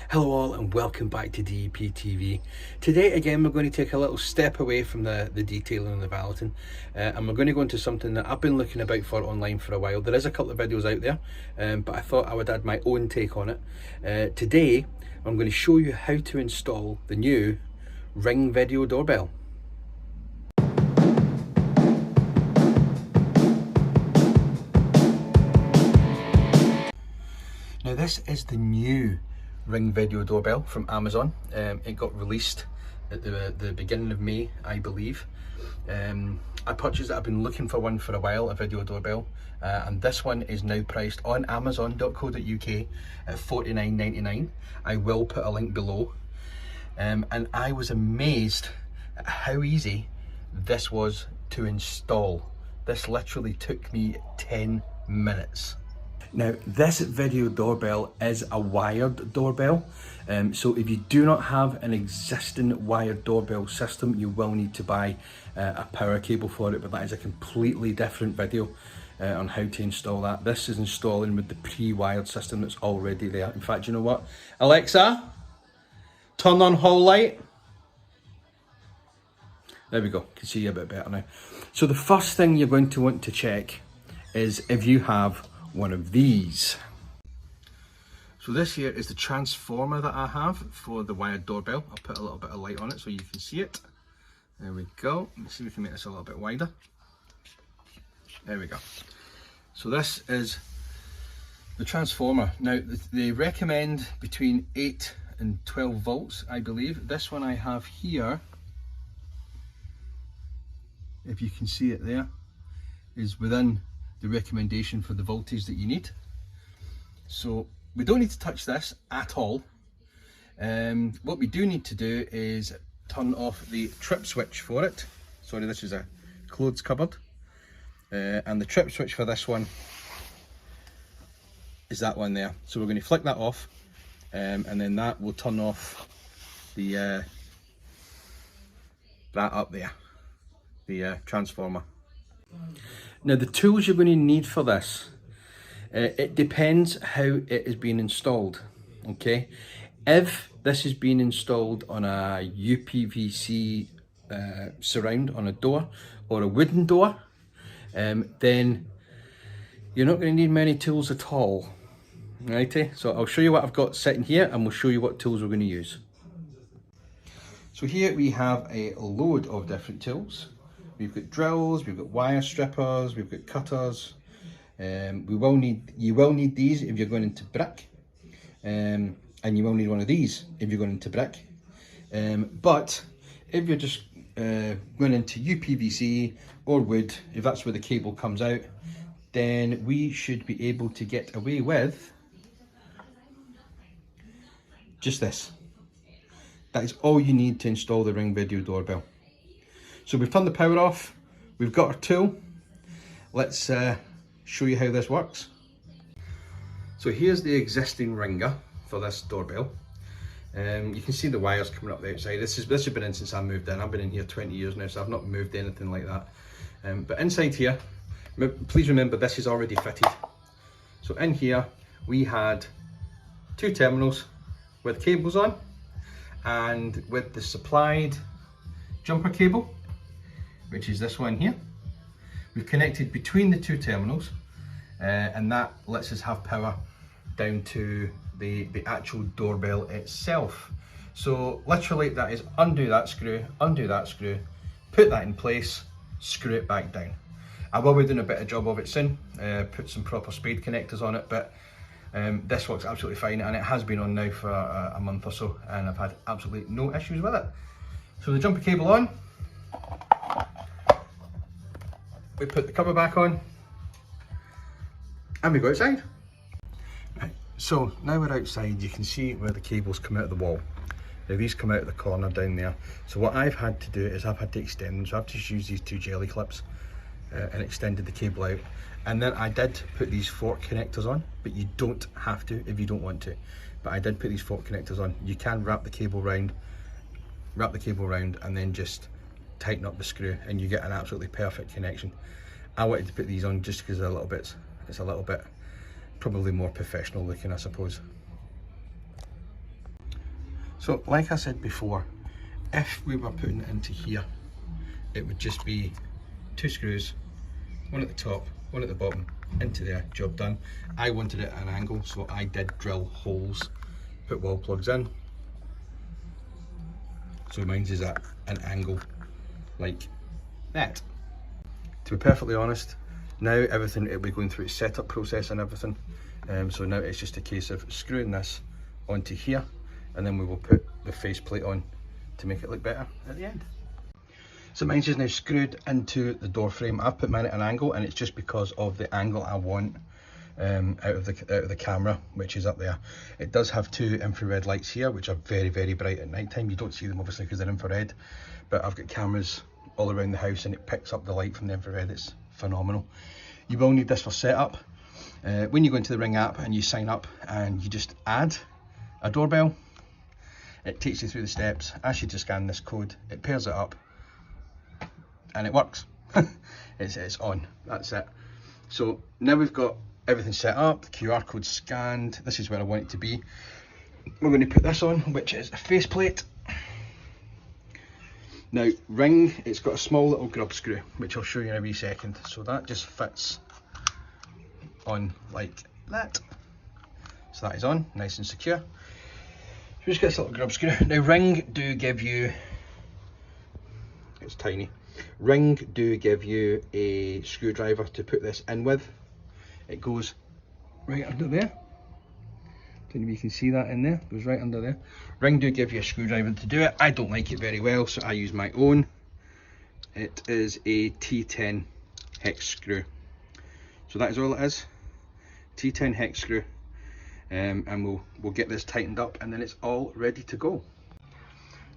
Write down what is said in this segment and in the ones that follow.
Hello all and welcome back to DEP TV. Today again we're going to take a little step away from the detailing and the valeting, and we're going to go into something that I've been looking about for online for a while. There is a couple of videos out there, but I thought I would add my own take on it. Today I'm going to show you how to install the new Ring video doorbell. Now this is the new Ring video doorbell from Amazon. It got released at the beginning of May, I believe. I purchased it. I've been looking for one for a while, a video doorbell, and this one is now priced on amazon.co.uk at $49.99. I will put a link below. And I was amazed at how easy this was to install. This literally took me 10 minutes. Now this video doorbell is a wired doorbell, so if you do not have an existing wired doorbell system, you will need to buy a power cable for it, but that is a completely different video on how to install that. This is installing with the pre-wired system that's already there. In fact, you know what? Alexa, turn on hall light. There we go, can see you a bit better now. So the first thing you're going to want to check is if you have one of these. So this here is the transformer that I have for the wired doorbell. I'll put a little bit of light on it so you can see it. There we go. Let's see if we can make this a little bit wider. There we go. So this is the transformer. Now they recommend between 8 and 12 volts, I believe. This one I have here, if you can see it there, is within the recommendation for the voltage that you need. So we don't need to touch this at all. What we do need to do is turn off the trip switch for it. Sorry, this is a clothes cupboard. And the trip switch for this one is that one there. So we're going to flick that off, and then that will turn off the that up there, the transformer. Now the tools you're going to need for this, it depends how it is being installed, okay? If this is being installed on a UPVC surround on a door or a wooden door, then you're not going to need many tools at all, righty? So I'll show you what I've got sitting here and we'll show you what tools we're going to use. So here we have a load of different tools. We've got drills, we've got wire strippers, we've got cutters. You will need these if you're going into brick, and you will need one of these if you're going into brick. But if you're just going into UPVC or wood, if that's where the cable comes out, then we should be able to get away with just this. That is all you need to install the Ring video doorbell. So we've turned the power off, we've got our tool. Let's show you how this works. So here's the existing ringer for this doorbell. You can see the wires coming up the outside. This has been in since I moved in. I've been in here 20 years now, so I've not moved anything like that. But inside here, please remember this is already fitted. So in here, we had 2 terminals with cables on, and with the supplied jumper cable, which is this one here. We've connected between the 2 terminals, and that lets us have power down to the actual doorbell itself. So literally that is undo that screw, put that in place, screw it back down. I will be doing a better job of it soon, put some proper spade connectors on it, but this works absolutely fine, and it has been on now for a month or so, and I've had absolutely no issues with it. So the jumper cable on, we put the cover back on, and we go outside. Right, so now we're outside, you can see where the cables come out of the wall. Now these come out of the corner down there. So what I've had to do is I've had to extend them, so I've just used these 2 jelly clips and extended the cable out. And then I did put these fork connectors on, but you don't have to if you don't want to. But I did put these fork connectors on. You can wrap the cable round, and then just tighten up the screw, and you get an absolutely perfect connection. I wanted to put these on just because it's a little bit probably more professional looking, I suppose. So like I said before, if we were putting it into here, it would just be 2 screws, one at the top, one at the bottom, into there, job done. I wanted it at an angle, so I did drill holes, put wall plugs in. So mine's is at an angle like that. To be perfectly honest, now everything, it'll be going through its setup process and everything. So now it's just a case of screwing this onto here, and then we will put the faceplate on to make it look better at the end. So mine's is now screwed into the door frame. I've put mine at an angle, and it's just because of the angle I want out of the camera, which is up there. It does have 2 infrared lights here, which are very, very bright at night time. You don't see them obviously because they're infrared, but I've got cameras all around the house and it picks up the light from the infrared. It's phenomenal. You will need this for setup. When you go into the Ring app and you sign up and you just add a doorbell, it takes you through the steps, asks you to scan this code, it pairs it up, and it works. It's on, that's it. So now we've got everything set up, the QR code scanned, this is where I want it to be. We're going to put this on, which is a faceplate. Now Ring, it's got a small little grub screw, which I'll show you in a wee second. So that just fits on like that. So that is on, nice and secure. So we just get this little grub screw. Now Ring do give you, it's tiny, Ring do give you a screwdriver to put this in with. It goes right under there. Don't know if you can see that in there, it goes right under there. Ring do give you a screwdriver to do it. I don't like it very well, so I use my own. It is a T10 hex screw. So that is all it is, T10 hex screw. And we'll get this tightened up and then it's all ready to go.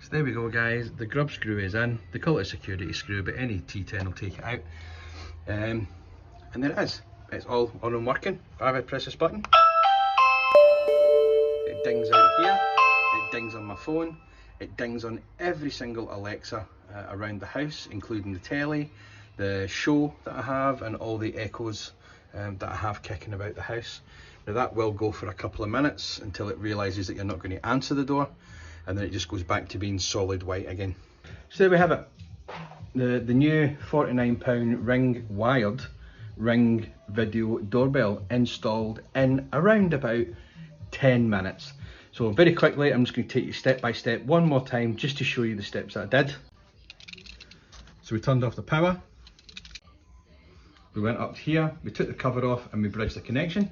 So there we go guys, the grub screw is in. They call it a security screw, but any T10 will take it out. And there it is, it's all on and working. If I press this button, it dings out here, it dings on my phone, it dings on every single Alexa around the house, including the telly, the show that I have, and all the echoes that I have kicking about the house. Now that will go for a couple of minutes until it realises that you're not going to answer the door, and then it just goes back to being solid white again. So there we have it, the new £49 Ring wired Ring video doorbell installed in around about 10 minutes. So very quickly, I'm just going to take you step by step one more time just to show you the steps that I did. So we turned off the power, we went up here, we took the cover off and we bridged the connection.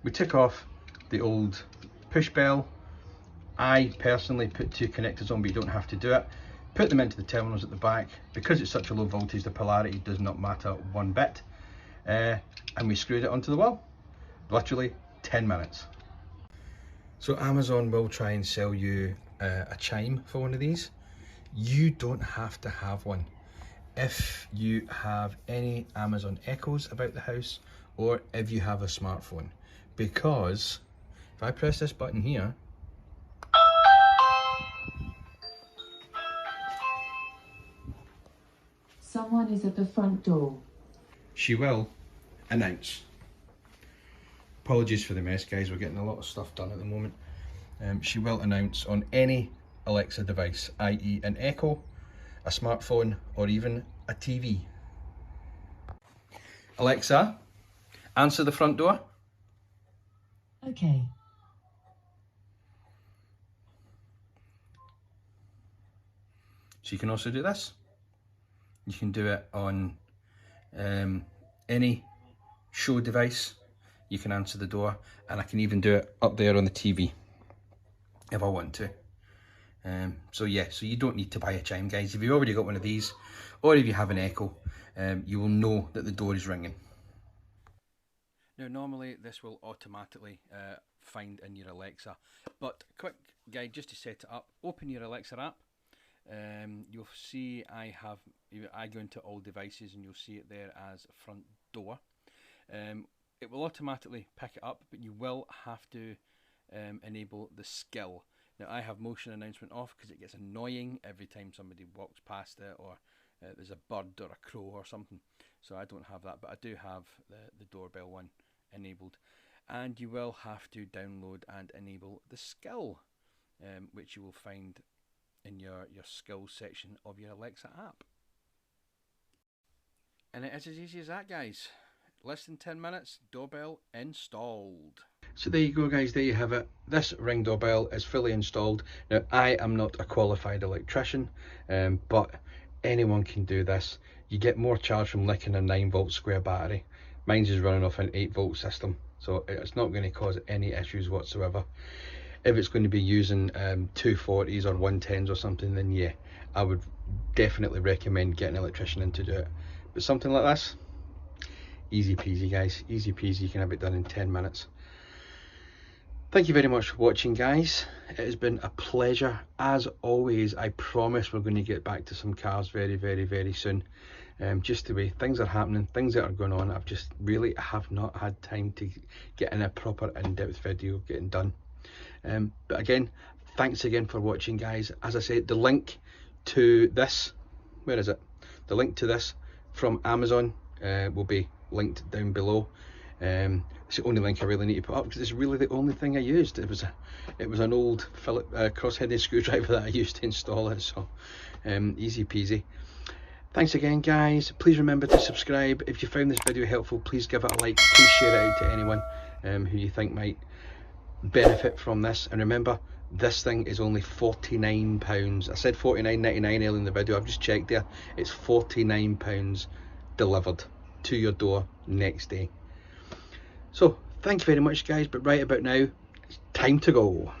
We took off the old push bell. I personally put 2 connectors on, but you don't have to do it. Put them into the terminals at the back. Because it's such a low voltage, the polarity does not matter one bit. And we screwed it onto the wall. Literally 10 minutes. So Amazon will try and sell you a chime for one of these. You don't have to have one. If you have any Amazon Echoes about the house, or if you have a smartphone, because if I press this button here, someone is at the front door, she will announce. Apologies for the mess guys, we're getting a lot of stuff done at the moment. She will announce on any Alexa device, i.e. an Echo, a smartphone, or even a TV. Alexa, answer the front door. okay. So you can also do this. You can do it on any show device. You can answer the door, and I can even do it up there on the TV if I want to. So yeah, so you don't need to buy a chime guys. If you've already got one of these, or if you have an Echo, you will know that the door is ringing. Now normally this will automatically find in your Alexa, but quick guide just to set it up. Open your Alexa app. You'll see I go into all devices and you'll see it there as front door. It will automatically pick it up, but you will have to enable the skill. Now I have motion announcement off because it gets annoying every time somebody walks past it, or there's a bird or a crow or something. So I don't have that, but I do have the doorbell one enabled. And you will have to download and enable the skill which you will find in your skills section of your Alexa app. And it is as easy as that, guys. Less than 10 minutes, doorbell installed. So there you go, guys, there you have it. This Ring doorbell is fully installed. Now, I am not a qualified electrician, but anyone can do this. You get more charge from licking a 9-volt square battery. Mine's is running off an 8-volt system, so it's not going to cause any issues whatsoever. If it's going to be using 240s or 110s or something, then yeah, I would definitely recommend getting an electrician in to do it. But something like this, easy peasy, guys, easy peasy. You can have it done in 10 minutes. Thank you very much for watching, guys. It has been a pleasure as always. I promise we're going to get back to some cars very, very, very soon. Just the way things are happening, things that are going on, I've just really have not had time to get in a proper in-depth video getting done. But again, thanks again for watching, guys. As I said, the link to this, where is it? The link to this from Amazon will be linked down below. It's the only link I really need to put up because it's really the only thing I used. It was an old Phillips cross-headed screwdriver that I used to install it, so easy peasy. Thanks again, guys. Please remember to subscribe. If you found this video helpful, please give it a like. Please share it out to anyone who you think might benefit from this. And remember, this thing is only £49. I said £49.99 earlier in the video. I've just checked there. It's £49 delivered to your door next day. So thank you very much, guys, but right about now it's time to go.